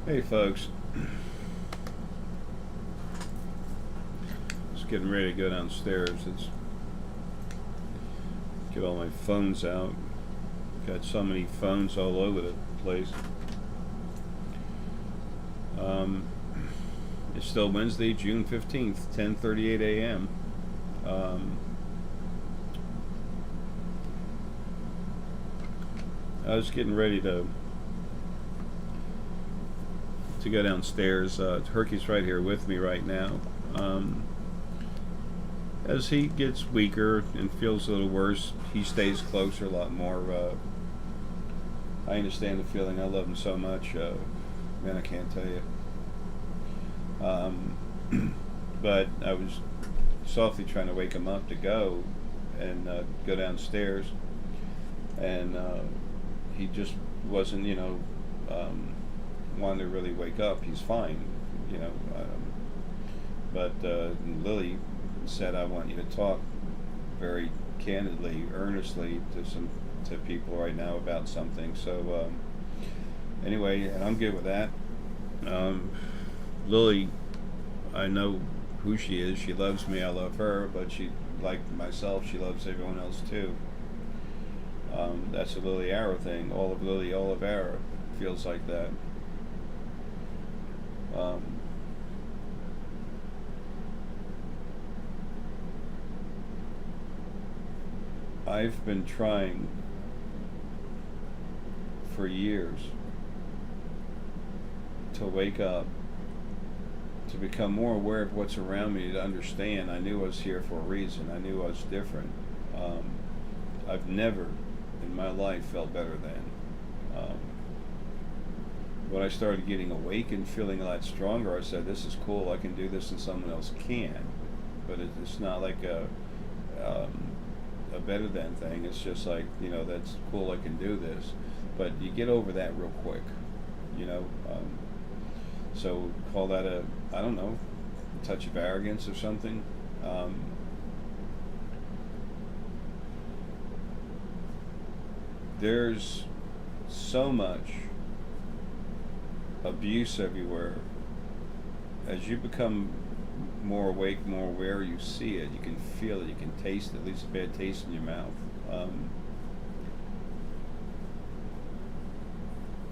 Hey folks, just getting ready to go downstairs. Let's get all my phones out. Got so many phones all over the place. Um, it's still Wednesday, June 15th, 10:38 a.m. Um, I was getting ready to go downstairs. Herky's right here with me right now. As he gets weaker and feels a little worse, he stays closer a lot more. I understand the feeling. I love him so much. Man, I can't tell you. But I was softly trying to wake him up to go and go downstairs, and he just wasn't, wanting to really wake up. He's fine, you know. But Lily said, "I want you to talk very candidly, earnestly to people right now about something." So anyway, and I'm good with that. Lily, I know who she is. She loves me. I love her. But she, like myself, she loves everyone else too. That's a Lily Arrow thing. All of Lily, all of Arrow feels like that. Um, I've been trying for years to wake up, to become more aware of what's around me, to understand I knew I was here for a reason. I knew I was different. Um, I've never in my life felt better than. When I started getting awake and feeling a lot stronger, I said, "This is cool. I can do this, and someone else can." But it's not like a better than thing. It's just like, that's cool. I can do this. But you get over that real quick, you know. So call that I don't know, a touch of arrogance or something. There's so much abuse everywhere. As you become more awake, more aware, you see it, you can feel it, you can taste it, at least a bad taste in your mouth.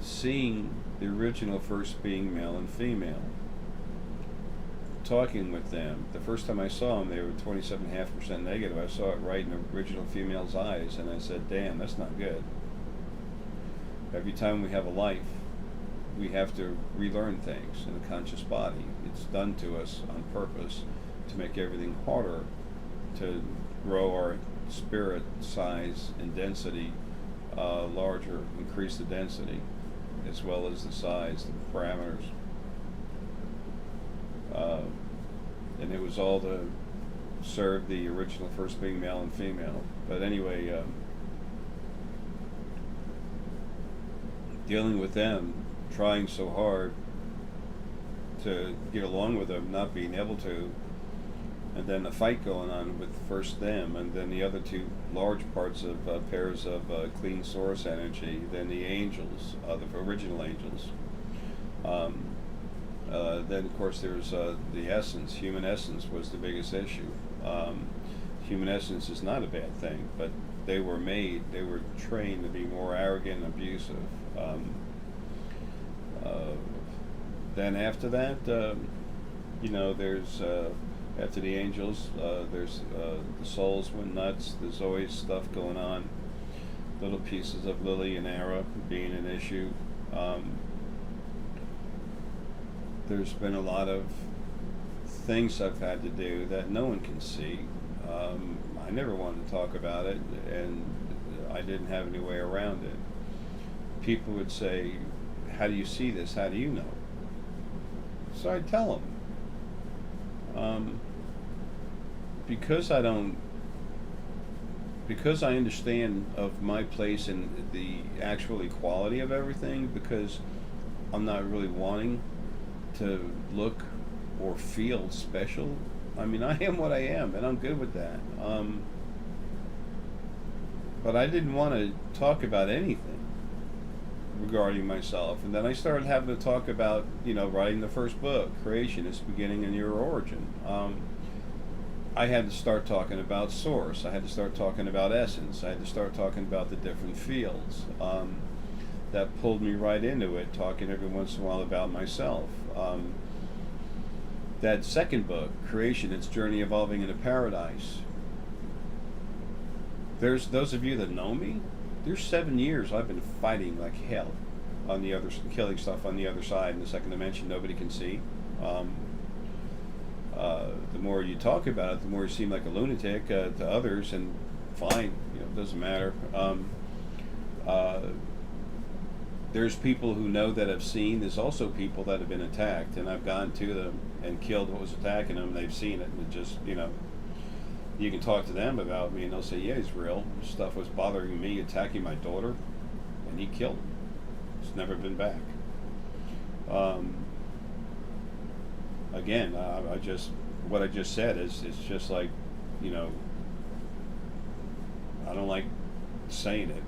Seeing the original first being male and female, talking with them. The first time I saw them, they were 27.5% negative. I saw it right in the original female's eyes, and I said, "Damn, that's not good." Every time we have a life, we have to relearn things in the conscious body. It's done to us on purpose to make everything harder, to grow our spirit size and density larger, increase the density as well as the size, the parameters. And it was all to serve the original first being male and female. But anyway, dealing with them, trying so hard to get along with them, not being able to, and then a fight going on with first them, and then the other two large parts of pairs of clean source energy, then the angels, the original angels. Then of course there's the essence. Human essence was the biggest issue. Human essence is not a bad thing, but they were trained to be more arrogant and abusive. Then after that, there's after the angels, there's the souls went nuts. There's always stuff going on. Little pieces of Lily and Ara being an issue. There's been a lot of things I've had to do that no one can see. I never wanted to talk about it, and I didn't have any way around it. People would say, "How do you see this? How do you know?" So I'd tell them. Because I understand of my place in the actual equality of everything, because I'm not really wanting to look or feel special. I mean, I am what I am, and I'm good with that. But I didn't want to talk about anything regarding myself. And then I started having to talk about, writing the first book, Creation, Its Beginning and Your Origin. I had to start talking about source. I had to start talking about essence. I had to start talking about the different fields. That pulled me right into it, talking every once in a while about myself. That second book, Creation, Its Journey Evolving into Paradise. There's those of you that know me, there's 7 years I've been fighting like hell on the other, killing stuff on the other side in the second dimension nobody can see. The more you talk about it, the more you seem like a lunatic to others, and fine, it doesn't matter. There's people who know that I've seen. There's also people that have been attacked, and I've gone to them and killed what was attacking them. They've seen it, and it just, you can talk to them about me, and they'll say, yeah, he's real. Stuff was bothering me, attacking my daughter, and he killed him. It's never been back. Again, what I just said is, it's just like, I don't like saying it.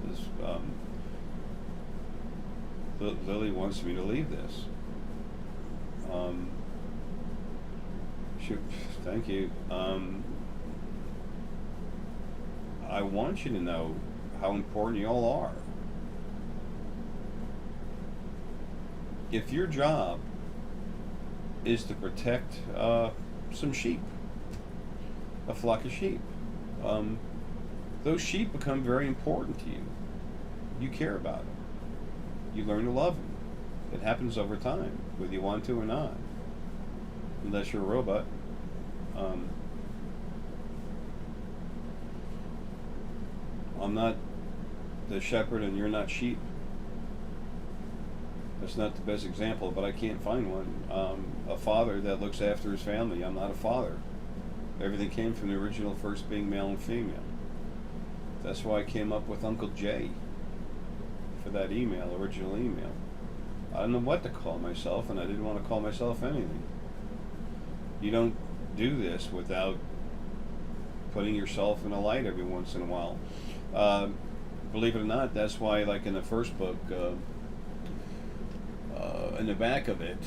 Lily wants me to leave this. Thank you. I want you to know how important you all are. If your job is to protect some sheep, a flock of sheep, those sheep become very important to you. You care about them. You learn to love them. It happens over time, whether you want to or not, unless you're a robot. I'm not the shepherd and you're not sheep. That's not the best example, but I can't find one. A father that looks after his family. I'm not a father. Everything came from the original first being male and female. That's why I came up with Uncle Jay for that original email. I don't know what to call myself, and I didn't want to call myself anything. You don't do this without putting yourself in a light every once in a while. Believe it or not, that's why, like in the first book, in the back of it,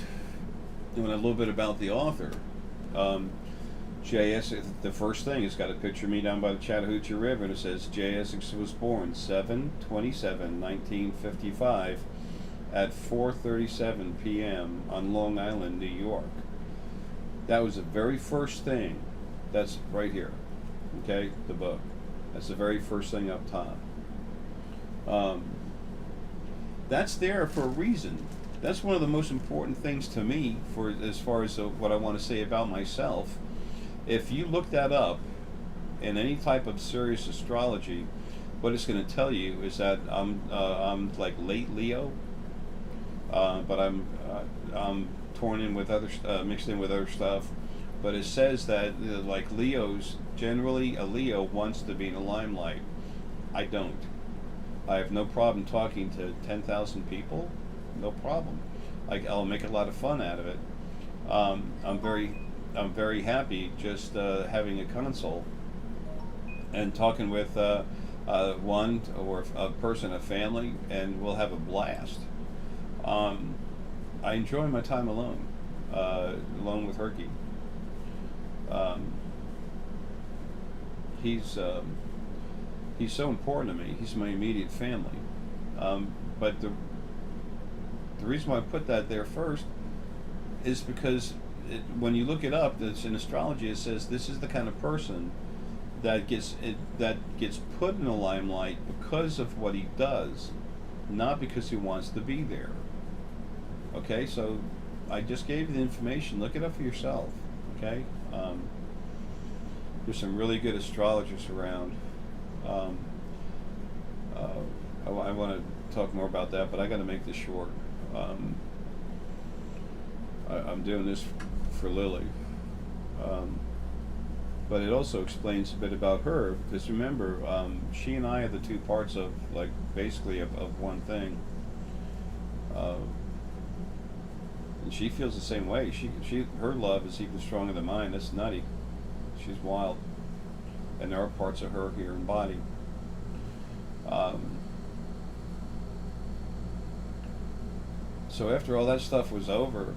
doing a little bit about the author, J. Essex, the first thing, it's got a picture of me down by the Chattahoochee River, and it says, J. Essex was born 7/27/1955 at 4:37 p.m. on Long Island, New York. That was the very first thing. That's right here, okay, the book. That's the very first thing up top. That's there for a reason. That's one of the most important things to me for as far as what I want to say about myself. If you look that up in any type of serious astrology, what it's going to tell you is that I'm like late Leo, but I'm torn in with other mixed in with other stuff. But it says that like Leos, generally a Leo wants to be in the limelight. I don't. I have no problem talking to 10,000 people. No problem. I'll make a lot of fun out of it. I'm very happy just having a consult and talking with one or a person, a family, and we'll have a blast. I enjoy my time alone with Herky. He's so important to me. He's my immediate family. But the reason why I put that there first is because when you look it up, that's in astrology. It says this is the kind of person that gets put in the limelight because of what he does, not because he wants to be there. Okay, so I just gave you the information. Look it up for yourself. Okay, there's some really good astrologers around. I want to talk more about that, but I got to make this short. I'm doing this for Lily, but it also explains a bit about her, because remember, she and I are the two parts of, like, basically of one thing, and she feels the same way. Her love is even stronger than mine. That's nutty. She's wild, and there are parts of her here in body. So after all that stuff was over,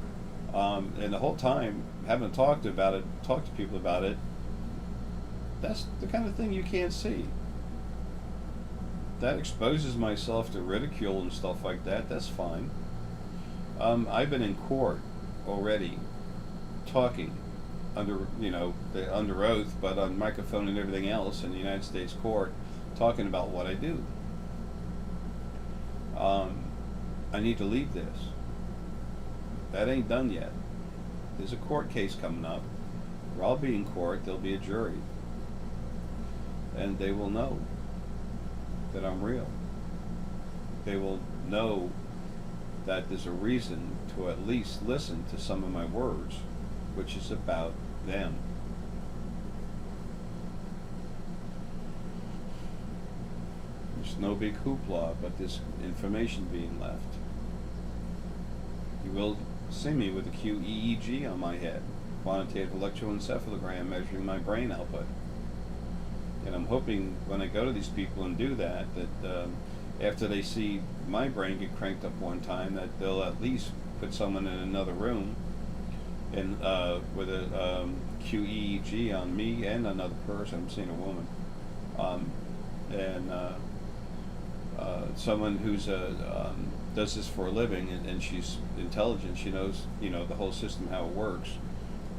and the whole time having talked to people about it, that's the kind of thing you can't see. That exposes myself to ridicule and stuff like that. That's fine. I've been in court already, talking under oath, but on microphone and everything else in the United States court, talking about what I do. I need to leave this. That ain't done yet. There's a court case coming up where I'll be in court. There'll be a jury, and they will know that I'm real. They will know that there's a reason to at least listen to some of my words, which is about them. There's no big hoopla, but there's information being left. You will see me with a QEEG on my head, quantitative electroencephalogram measuring my brain output. And I'm hoping when I go to these people and do that, after they see my brain get cranked up one time, that they'll at least put someone in another room and with a QEEG on me and another person. I'm seeing a woman, and someone who's does this for a living, and she's intelligent. She knows the whole system, how it works.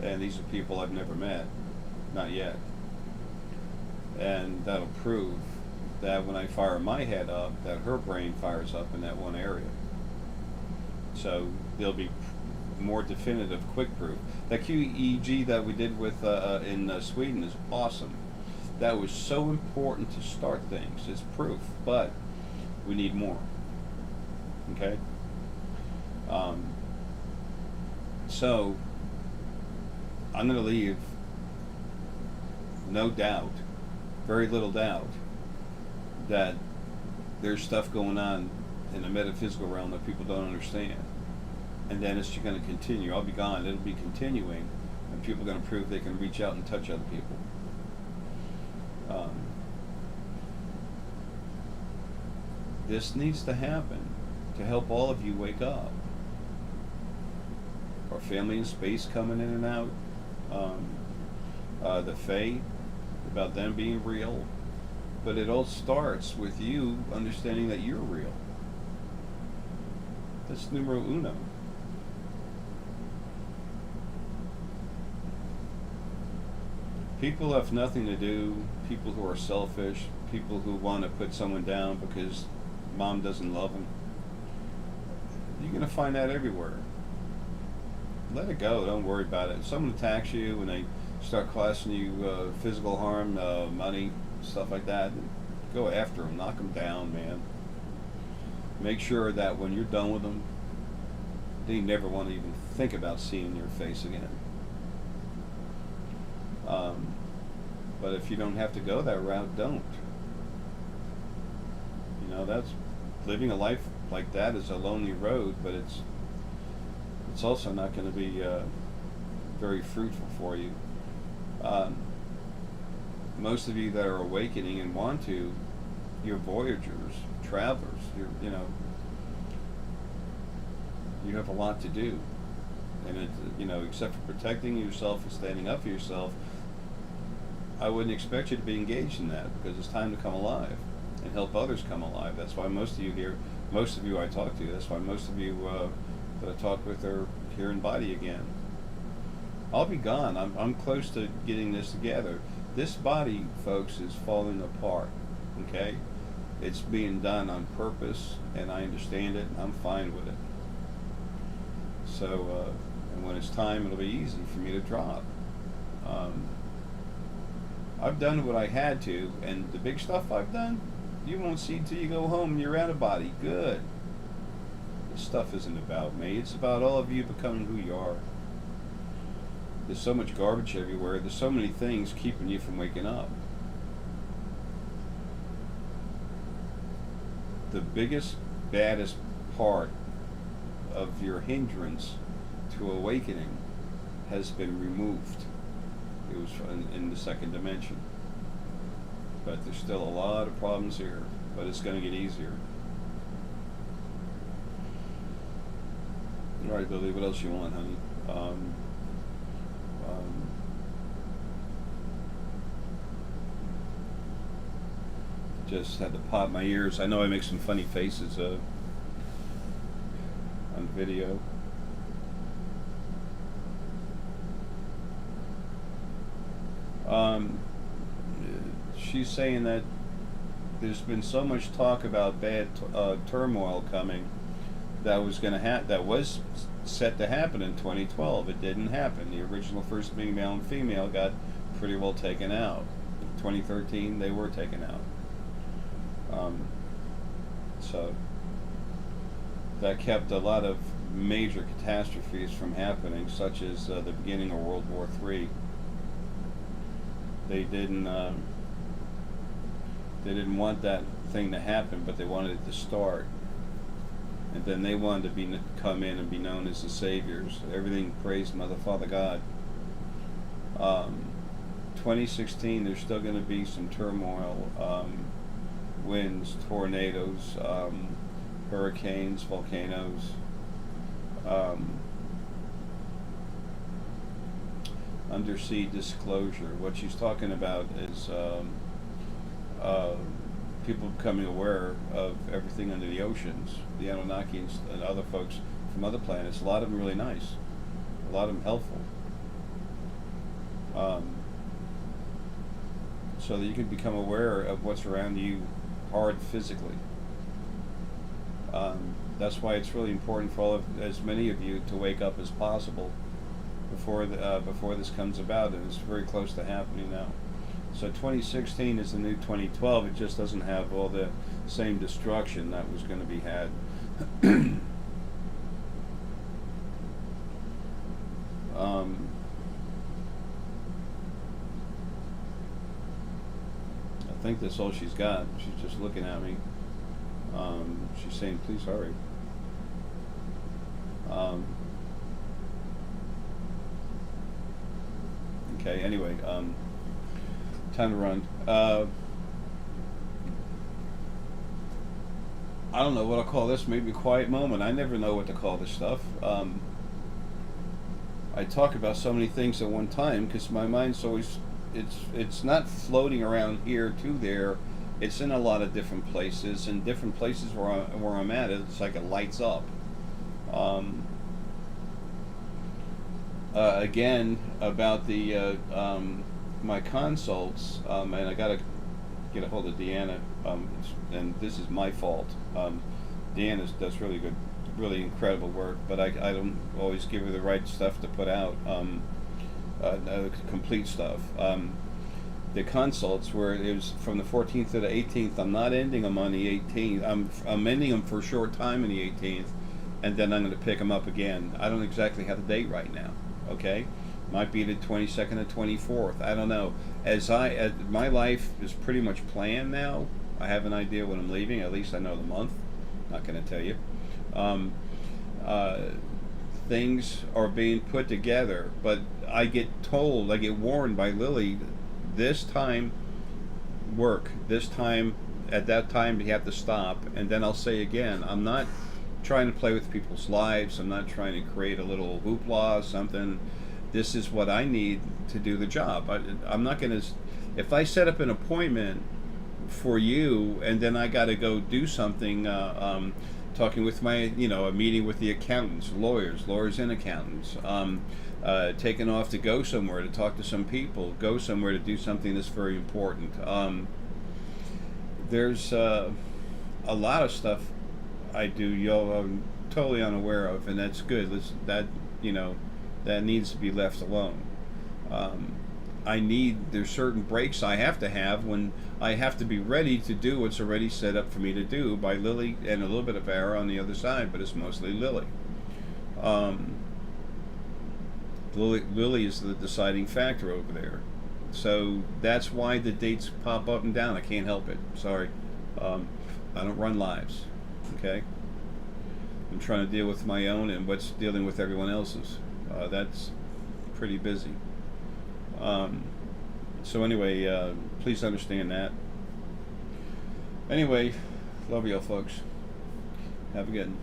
And these are people I've never met, not yet. And that'll prove that when I fire my head up, that her brain fires up in that one area. So there'll be more definitive, quick proof. That QEEG that we did with in Sweden is awesome. That was so important to start things. It's proof, but we need more. Okay. So I'm going to leave, no doubt, very little doubt, that there's stuff going on in the metaphysical realm that people don't understand. And then it's going to continue. I'll be gone. It'll be continuing. And people are going to prove they can reach out and touch other people. This needs to happen to help all of you wake up. Our family in space coming in and out. The Fae, about them being real. But it all starts with you understanding that you're real. That's numero uno. People have nothing to do, people who are selfish, people who want to put someone down because mom doesn't love them. You're going to find that everywhere. Let it go, don't worry about it. If someone attacks you and they start costing you physical harm, money, stuff like that, go after them, knock them down, man. Make sure that when you're done with them, they never want to even think about seeing your face again. But if you don't have to go that route, don't. That's living a life like that is a lonely road, but it's also not going to be very fruitful for you. Most of you that are awakening and want to, you're voyagers, travelers. You have a lot to do, and except for protecting yourself and standing up for yourself, I wouldn't expect you to be engaged in that, because it's time to come alive and help others come alive. That's why most of you I talk to, that's why most of you that I talk with are here in body again. I'll be gone. I'm close to getting this together. This body, folks, is falling apart, okay? It's being done on purpose, and I understand it, and I'm fine with it. So, and when it's time, it'll be easy for me to drop. I've done what I had to, and the big stuff I've done, you won't see till you go home and you're out of body. Good. This stuff isn't about me. It's about all of you becoming who you are. There's so much garbage everywhere. There's so many things keeping you from waking up. The biggest, baddest part of your hindrance to awakening has been removed. It was in the second dimension. But there's still a lot of problems here, but it's going to get easier. All right, Lily, what else you want, honey? Um, just had to pop my ears. I know I make some funny faces on video. Um, she's saying that there's been so much talk about bad turmoil coming that was set to happen in 2012. It didn't happen. The original first being male and female got pretty well taken out. 2013 they were taken out. So that kept a lot of major catastrophes from happening, such as the beginning of World War III. They didn't want that thing to happen, but they wanted it to start. And then they wanted to come in and be known as the saviors. Everything praised Mother, Father, God. 2016, there's still going to be some turmoil, winds, tornadoes, hurricanes, volcanoes. Undersea disclosure. What she's talking about is people becoming aware of everything under the oceans. The Anunnaki and other folks from other planets. A lot of them really nice. A lot of them helpful. So that you can become aware of what's around you hard physically. That's why it's really important for as many of you to wake up as possible before this comes about, and it's very close to happening now. So 2016 is the new 2012. It just doesn't have all the same destruction that was going to be had. I think that's all she's got. She's just looking at me. She's saying, please hurry. Okay, anyway, time to run. I don't know what I'll call this, maybe a quiet moment. I never know what to call this stuff. I talk about so many things at one time because my mind's always, it's not floating around here to there. It's in a lot of different places, and different places where I'm at, it's like it lights up. Again, about the my consults, and I gotta get a hold of Deanna, and this is my fault. Deanna does really good, really incredible work, but I don't always give her the right stuff to put out, complete stuff. The consults, where it was from the 14th to the 18th, I'm not ending them on the 18th. I'm ending them for a short time on the 18th, and then I'm going to pick them up again. I don't exactly have the date right now. Okay, might be the 22nd or 24th. I don't know. As my life is pretty much planned now. I have an idea when I'm leaving. At least I know the month. Not going to tell you. Things are being put together, but I get warned by Lily. This time, work. This time, at that time, you have to stop. And then I'll say again, I'm not trying to play with people's lives. I'm not trying to create a little hoopla or something. This is what I need to do the job. I'm not going to, if I set up an appointment for you and then I got to go do something, talking with my, a meeting with the accountants, lawyers and accountants, taking off to go somewhere to talk to some people, go somewhere to do something that's very important. There's a lot of stuff I do, I'm totally unaware of, and that's good. That needs to be left alone. There's certain breaks I have to have when I have to be ready to do what's already set up for me to do by Lily, and a little bit of Ara on the other side, but it's mostly Lily. Lily is the deciding factor over there. So that's why the dates pop up and down. I can't help it. Sorry. I don't run lives. Okay? I'm trying to deal with my own and what's dealing with everyone else's. That's pretty busy. So anyway, please understand that. Anyway, love y'all folks. Have a good one.